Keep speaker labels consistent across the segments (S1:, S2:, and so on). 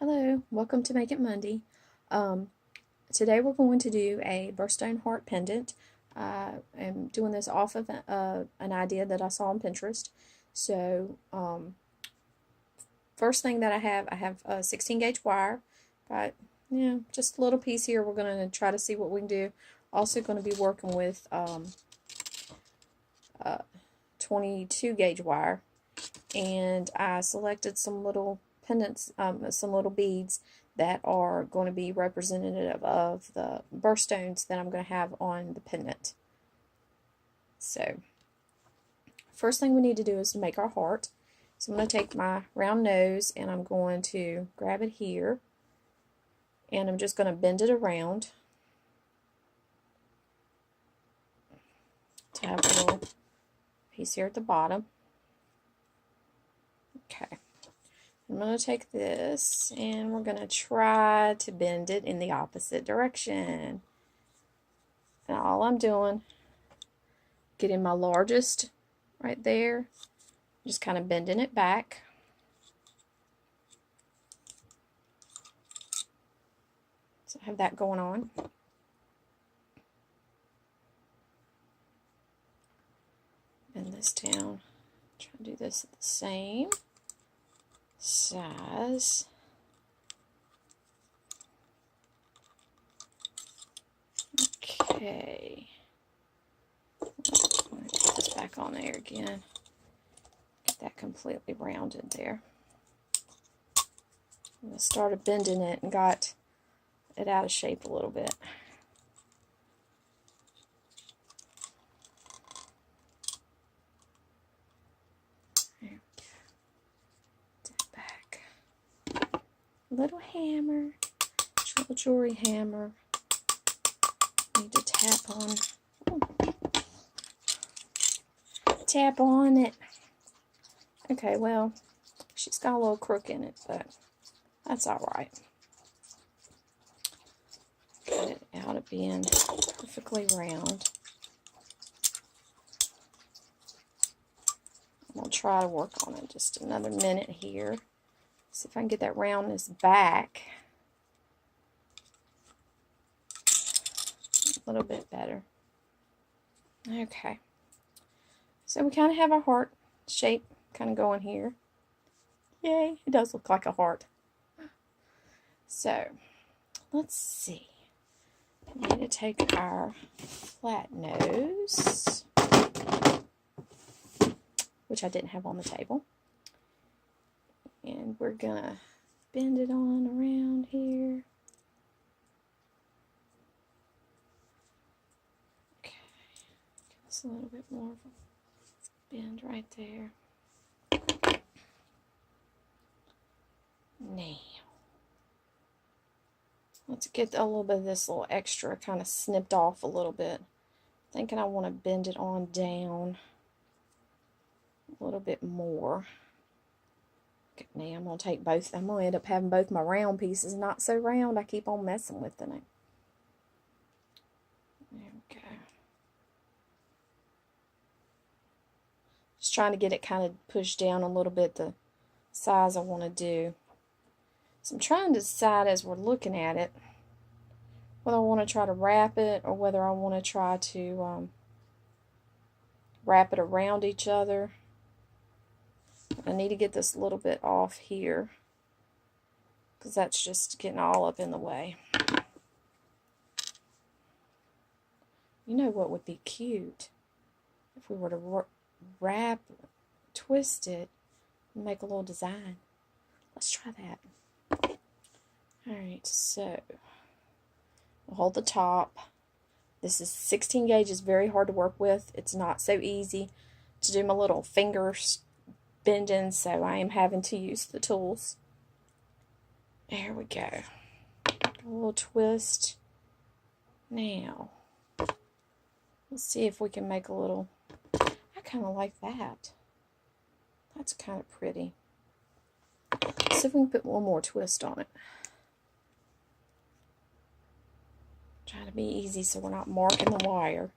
S1: Hello, welcome to Make It Monday. Um, Today we're going to do a birthstone heart pendant. I'm doing this off of an idea that I saw on Pinterest. First thing that I have a 16 gauge wire. Got, just a little piece here. We're going to try to see what we can do. Also going to be working with 22 gauge wire. And I selected some little pendants, some little beads that are going to be representative of the birthstones that I'm going to have on the pendant. So, first thing we need to do is to make our heart. So I'm going to take my round nose and I'm going to grab it here and I'm just going to bend it around to have a little piece here at the bottom. Okay. I'm going to take this and we're going to try to bend it in the opposite direction. And all I'm doing, getting my largest right there, just kind of bending it back. So I have that going on. Bend this down. Try to do this at the same size. Okay. Put this back on there again. Get that completely rounded there. I started bending it and got it out of shape a little bit. There we go. That back. Little hammer, little jewelry hammer. Need to tap on it. Okay, well, she's got a little crook in it, but that's alright. Get it out of being perfectly round. I'm going to try to work on it just another minute here. See if I can get that roundness back a little bit better. Okay. So we kind of have a heart shape kind of going here. Yay, it does look like a heart. So, let's see. We need to take our flat nose, which I didn't have on the table, and we're going to bend it on around here. Okay, give us a little bit more of a bend right there. Now, let's get a little bit of this little extra kind of snipped off a little bit. Thinking I want to bend it on down a little bit more. Okay, now I'm going to take both. I'm going to end up having both my round pieces not so round. I keep on messing with them. There we go. Just trying to get it kind of pushed down a little bit the size I want to do. So I'm trying to decide as we're looking at it whether I want to try to wrap it or whether I want to try to wrap it around each other. I need to get this a little bit off here because that's just getting all up in the way. You know what would be cute? If we were to wrap, twist it, and make a little design. Let's try that. Alright, so we'll hold the top. This is 16 gauge, is very hard to work with. It's not so easy to do my little fingers bending, so I am having to use the tools. There we go. A little twist. Now, let's see if we can make a little. I kind of like that. That's kind of pretty. Let's see if we can put one more twist on it. Trying to be easy so we're not marking the wire.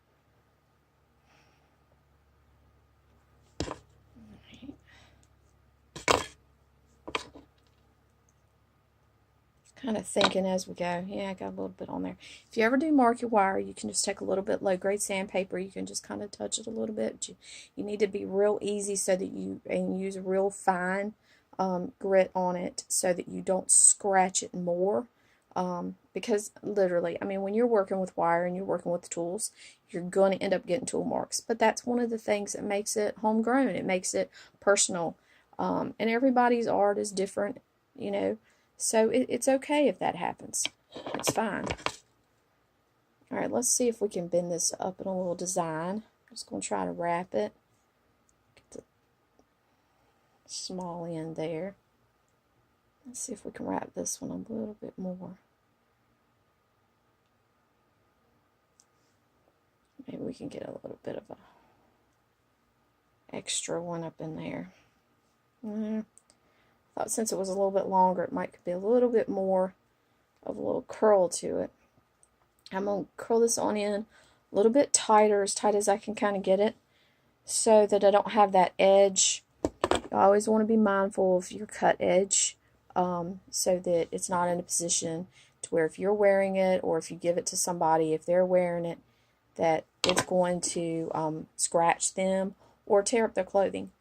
S1: kind of thinking as we go. Yeah, I got a little bit on there. If you ever do mark your wire, you can just take a little bit low-grade sandpaper. You can just kind of touch it a little bit. You need to be real easy so that and use a real fine grit on it so that you don't scratch it more. Because literally, I mean, when you're working with wire and you're working with tools, you're going to end up getting tool marks. But that's one of the things that makes it homegrown. It makes it personal. And everybody's art is different, you know. So it's okay if that happens. It's fine. Alright, let's see if we can bend this up in a little design. I'm just going to try to wrap it. Get the small end there. Let's see if we can wrap this one a little bit more. Maybe we can get a little bit of a extra one up in there. Thought since it was a little bit longer, it might be a little bit more of a little curl to it. I'm going to curl this on in a little bit tighter, as tight as I can kind of get it, so that I don't have that edge. You always want to be mindful of your cut edge, so that it's not in a position to where if you're wearing it, or if you give it to somebody, if they're wearing it, that it's going to scratch them or tear up their clothing.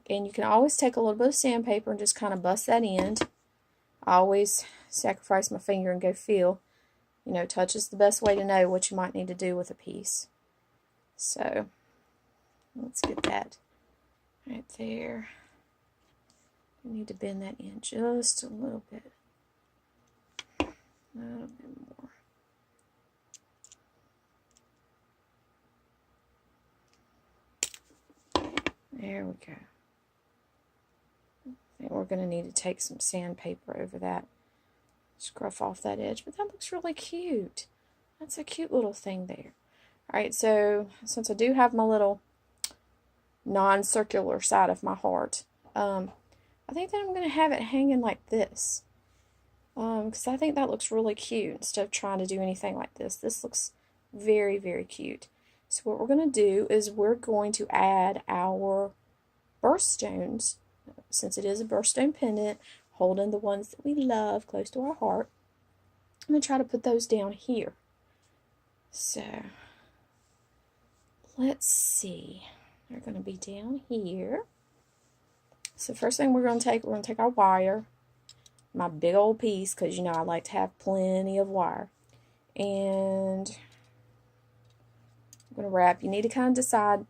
S1: And you can always take a little bit of sandpaper and just kind of bust that end. I always sacrifice my finger and go feel. You know, touch is the best way to know what you might need to do with a piece. So, let's get that right there. We need to bend that in just a little bit. A little bit more. There we go. I think we're going to need to take some sandpaper over that. Scruff off that edge, but that looks really cute. That's a cute little thing there. Alright, so since I do have my little non-circular side of my heart, I think that I'm going to have it hanging like this. Because I think that looks really cute instead of trying to do anything like this. This looks very, very cute. So what we're going to do is we're going to add our birthstones. Since it is a birthstone pendant, holding the ones that we love close to our heart, I'm going to try to put those down here. So, let's see. They're going to be down here. So first thing we're going to take our wire, my big old piece, because you know I like to have plenty of wire. And I'm going to wrap. You need to kind of decide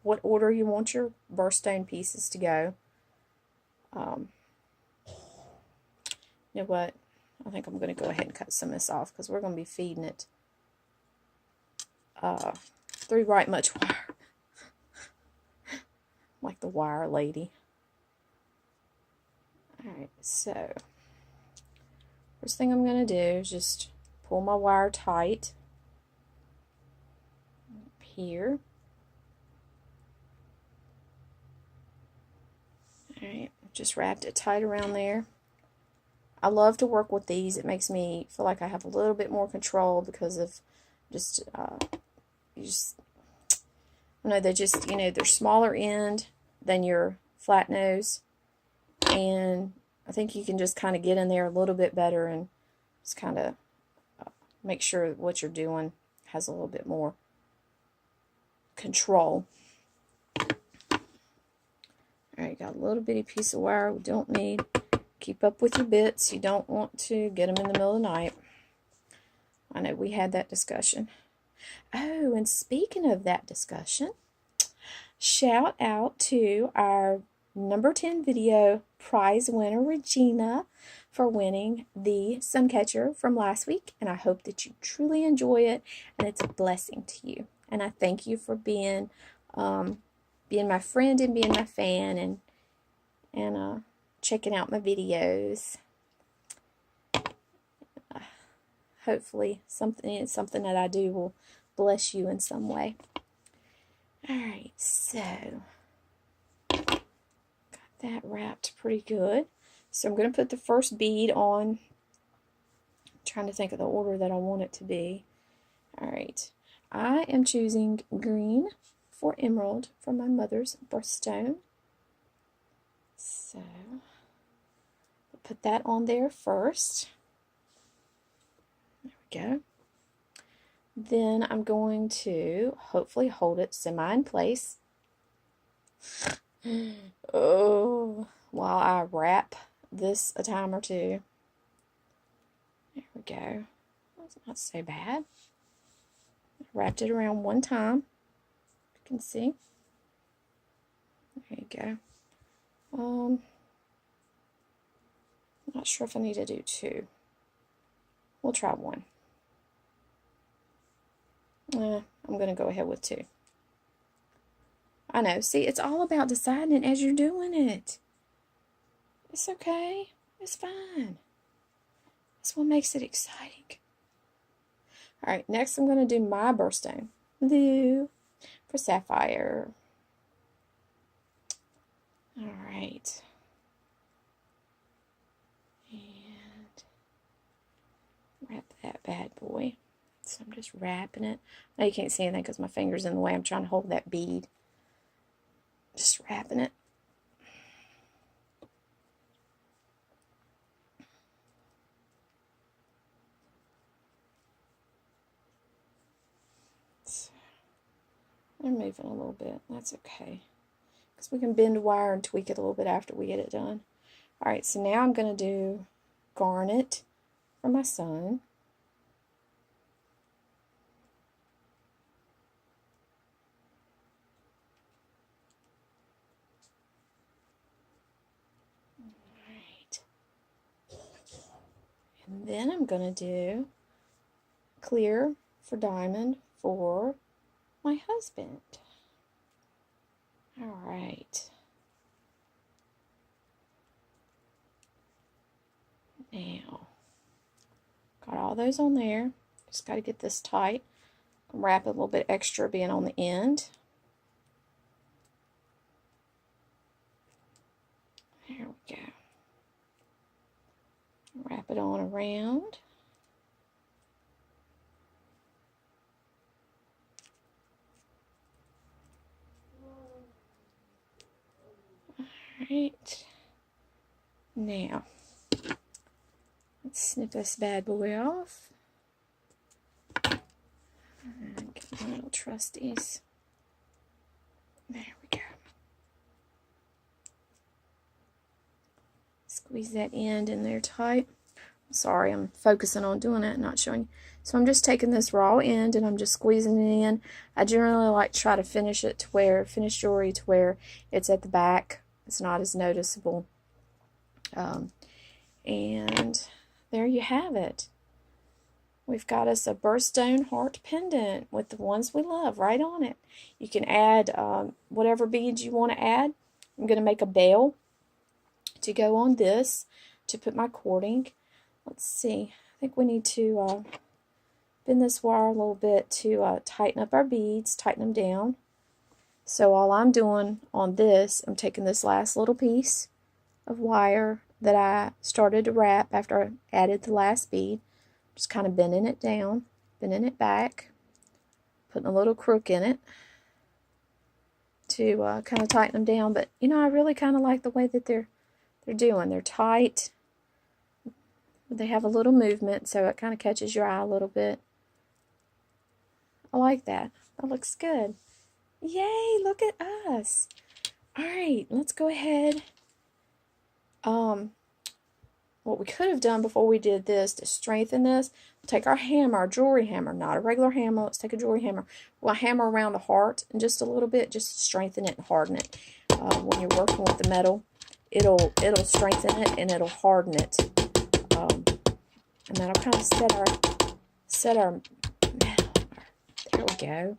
S1: what order you want your birthstone pieces to go. You know what? I think I'm going to go ahead and cut some of this off because we're going to be feeding it through right much wire. Like the wire lady. Alright, so first thing I'm going to do is just pull my wire tight up here. Alright, just wrapped it tight around there. I love to work with these. It makes me feel like I have a little bit more control because of just, they're just, you know, they're smaller end than your flat nose. And I think you can just kind of get in there a little bit better and just kind of make sure what you're doing has a little bit more control. Alright, got a little bitty piece of wire we don't need. Keep up with your bits. You don't want to get them in the middle of the night. I know we had that discussion. Oh, and speaking of that discussion, shout out to our number 10 video prize winner, Regina, for winning the Suncatcher from last week. And I hope that you truly enjoy it and it's a blessing to you. And I thank you for being my friend and being my fan and checking out my videos. Hopefully something that I do will bless you in some way. Alright, so got that wrapped pretty good. So I'm going to put the first bead on. I'm trying to think of the order that I want it to be. Alright, I am choosing green for emerald for my mother's birthstone. So put that on there first. There we go. Then I'm going to hopefully hold it semi in place. Oh, while I wrap this a time or two. There we go. That's not so bad. I wrapped it around one time. You can see. There you go. Not sure if I need to do two. We'll try one. I'm going to go ahead with two. I know. See, it's all about deciding it as you're doing it. It's okay. It's fine. That's what makes it exciting. Alright, next I'm going to do my birthstone. Blue for sapphire. Alright. And wrap that bad boy. So I'm just wrapping it. Now you can't see anything because my finger's in the way. I'm trying to hold that bead. Just wrapping it. So, they're moving a little bit. That's okay. Because we can bend the wire and tweak it a little bit after we get it done. Alright, so now I'm going to do garnet for my son. And then I'm going to do clear for diamond for my husband. Alright. Now, got all those on there. Just got to get this tight. Wrap it a little bit extra being on the end. There we go. Wrap it on around. Alright. Now, let's snip this bad boy off. And get my little trusties. There we go. Squeeze that end in there tight. Sorry, I'm focusing on doing it, not showing you. So I'm just taking this raw end and I'm just squeezing it in. I generally like to try to finish jewelry to where it's at the back. It's not as noticeable. And there you have it. We've got us a birthstone heart pendant with the ones we love right on it. You can add whatever beads you want to add. I'm going to make a bell to go on this to put my cording. Let's see. I think we need to bend this wire a little bit to tighten up our beads, tighten them down. So all I'm doing on this, I'm taking this last little piece of wire that I started to wrap after I added the last bead. Just kind of bending it down, bending it back, putting a little crook in it to kind of tighten them down. But you know, I really kind of like the way that they're doing. They're tight. They have a little movement, so it kind of catches your eye a little bit. I like that. That looks good. Yay, look at us. Alright, let's go ahead. What we could have done before we did this to strengthen this, we'll take our hammer, our jewelry hammer, not a regular hammer. Let's take a jewelry hammer. We'll hammer around the heart and just a little bit, just to strengthen it and harden it. When you're working with the metal, it'll strengthen it and it'll harden it. And that'll kind of set our there we go.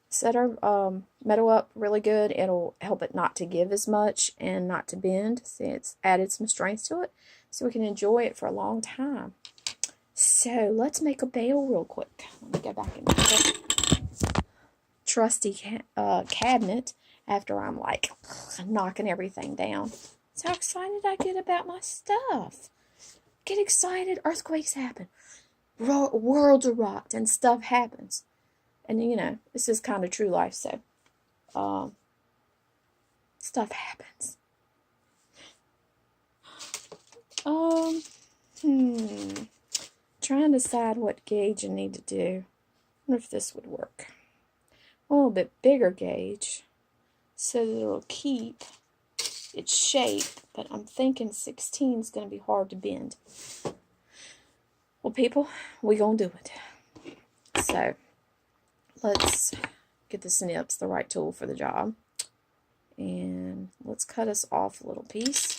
S1: Set our metal up really good. It'll help it not to give as much and not to bend. See, it's added some strength to it so we can enjoy it for a long time. So let's make a bell real quick. Let me go back into the trusty cabinet after I'm like knocking everything down. That's how excited I get about my stuff. Get excited, earthquakes happen, worlds erupt, and stuff happens. And you know, this is kind of true life, so stuff happens. Um, Trying to decide what gauge I need to do. I wonder if this would work. A little bit bigger gauge so that it'll keep its shape, but I'm thinking 16 is going to be hard to bend. Well, people, we're going to do it. So, let's get the snips, the right tool for the job. And let's cut us off a little piece.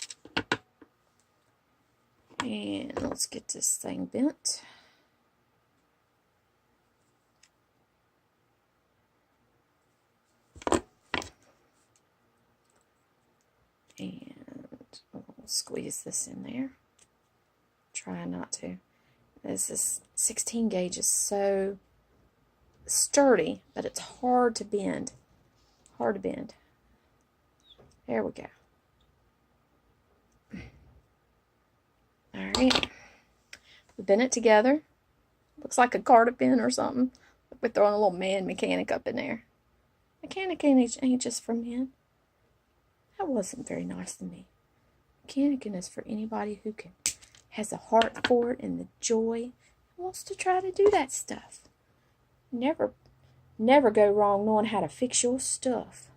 S1: And let's get this thing bent. And we'll squeeze this in there. Try not to. This 16 gauge is so sturdy, but it's hard to bend. Hard to bend. There we go. Alright. We bent it together. Looks like a cardigan or something. We're throwing a little man mechanic up in there. Mechanic ain't just for men. That wasn't very nice to me. Mechanicing is for anybody who has a heart for it and the joy and wants to try to do that stuff. Never go wrong knowing how to fix your stuff.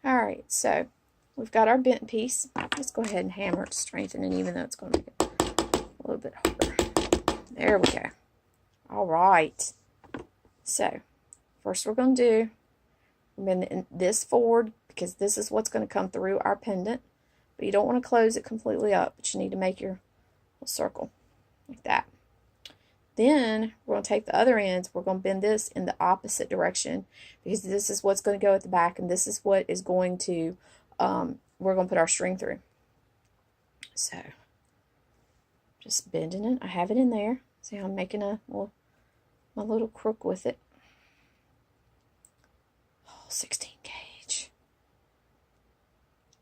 S1: Alright, so we've got our bent piece. Let's go ahead and hammer it to strengthen it, even though it's going to make it a little bit harder. There we go. Alright. So, first we're going to do, bend this forward because this is what's going to come through our pendant. But you don't want to close it completely up, but you need to make your little circle like that. Then we're going to take the other ends, we're going to bend this in the opposite direction because this is what's going to go at the back and this is what is going to, we're going to put our string through. So, just bending it. I have it in there. See how I'm making my little crook with it. Oh, 16 gauge.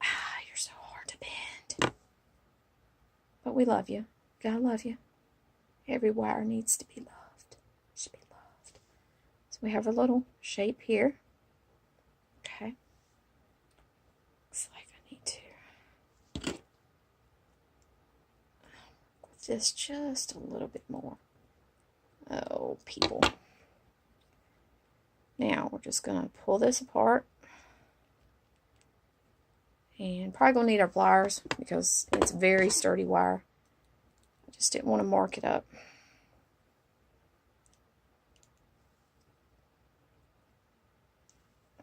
S1: Ah, you're so hard to bend. But we love you. God love you. Every wire needs to be loved. Should be loved. So we have our little shape here. Okay. Looks like I need to work with this just a little bit more. Oh, people. Now we're just going to pull this apart. And probably going to need our pliers because it's very sturdy wire. Just didn't want to mark it up.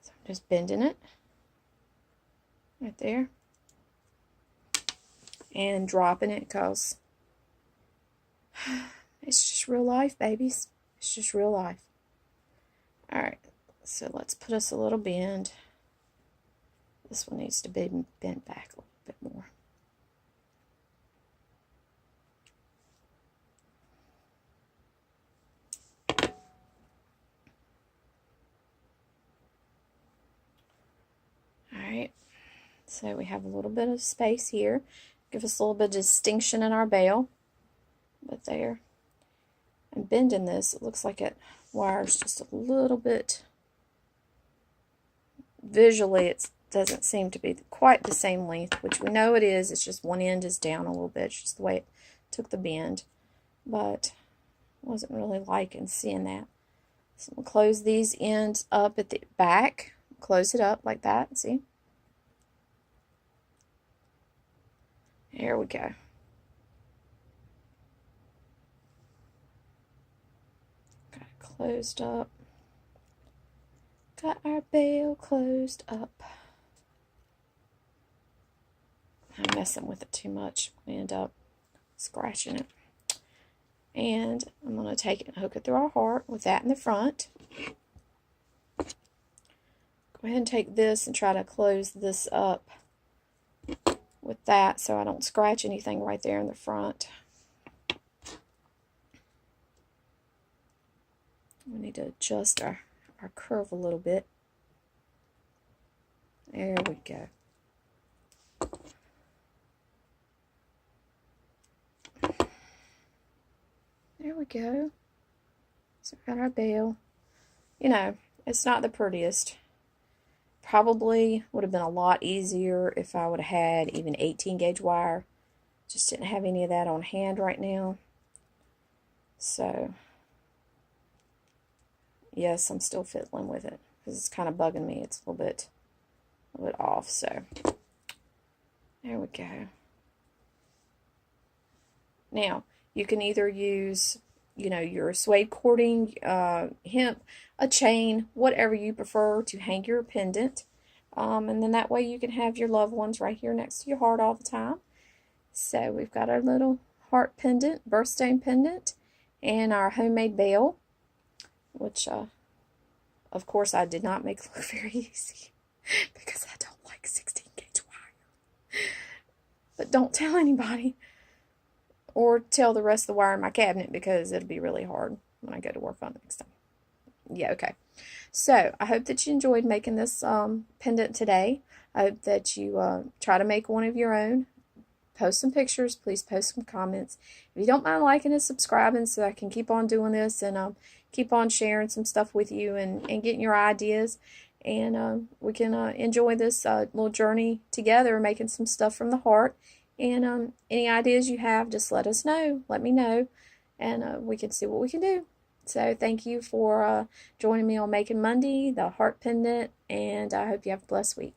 S1: So I'm just bending it right there and dropping it because it's just real life, babies. It's just real life. Alright, so let's put us a little bend. This one needs to be bent back a little bit more. Alright, so we have a little bit of space here. Give us a little bit of distinction in our bail. But there. I'm bending this. It looks like it wires just a little bit. Visually, it doesn't seem to be quite the same length, which we know it is. It's just one end is down a little bit. It's just the way it took the bend. But I wasn't really liking seeing that. So we'll close these ends up at the back. Close it up like that. See? There we go. Got it closed up. Got our bail closed up. I'm messing with it too much. We end up scratching it. And I'm going to take it and hook it through our heart with that in the front. Go ahead and take this and try to close this up with that so I don't scratch anything right there in the front. We need to adjust our curve a little bit. There we go. There we go. So we've got our bail. You know, it's not the prettiest. Probably would have been a lot easier if I would have had even 18 gauge wire. Just didn't have any of that on hand right now. So, yes, I'm still fiddling with it because it's kind of bugging me. It's a little bit off. So, there we go. Now, you can either use, your suede cording, hemp, a chain, whatever you prefer to hang your pendant. And then that way you can have your loved ones right here next to your heart all the time. So we've got our little heart pendant, birthstone pendant, and our homemade bell, which, of course, I did not make look very easy because I don't like 16 gauge wire. But don't tell anybody. Or tell the rest of the wire in my cabinet because it'll be really hard when I go to work on it next time. Yeah, okay. So, I hope that you enjoyed making this pendant today. I hope that you try to make one of your own. Post some pictures. Please post some comments. If you don't mind liking and subscribing so I can keep on doing this and keep on sharing some stuff with you and getting your ideas. And we can enjoy this little journey together, making some stuff from the heart. And any ideas you have, just let us know. Let me know. And we can see what we can do. So thank you for joining me on Making Monday, the heart pendant. And I hope you have a blessed week.